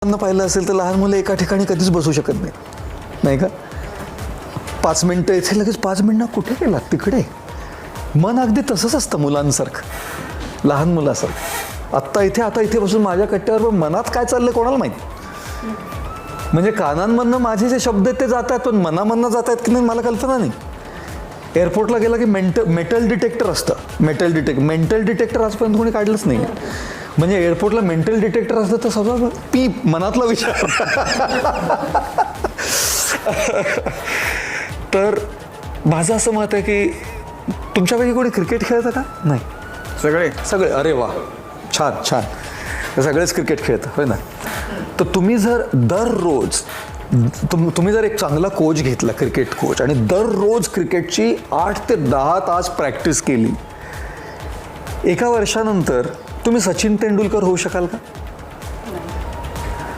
पाहिलं असेल तर लहान मुलं एका ठिकाणी कधीच बसू शकत नाही, नाही का? 5 मिनिटं इथे लगेच 5 मिनिटं कुठे गेला तिकडे. मन अगदी तसंच असतं मुलांसारखं, लहान मुलासारखं. आत्ता इथे बसून माझ्या कट्ट्यावर मनात काय चाललंय कोणाला माहिती. म्हणजे कानांमधनं माझे जे शब्द आहेत ते जात आहेत, पण मनामधनं जात आहेत की नाही मला कल्पना नाही. एअरपोर्टला गेला की मेटल डिटेक्टर असतं. मेंटल डिटेक्टर आजपर्यंत कोणी काढलंच नाही. म्हणजे एअरपोर्टला मेंटल डिटेक्टर असतं तर सगळं पीप मनातला विचार. तर माझं असं मत आहे की तुमच्यापैकी कोणी क्रिकेट खेळतं का? नाही, सगळे. अरे वा, छान छान, सगळेच क्रिकेट खेळतं, होय ना? तर तुम्ही जर दररोज तुम्ही जर एक चांगला कोच घेतला, क्रिकेट कोच, आणि दररोज क्रिकेटची 8 ते 10 तास प्रॅक्टिस केली, एका वर्षानंतर तुम्ही सचिन तेंडुलकर होऊ शकाल का?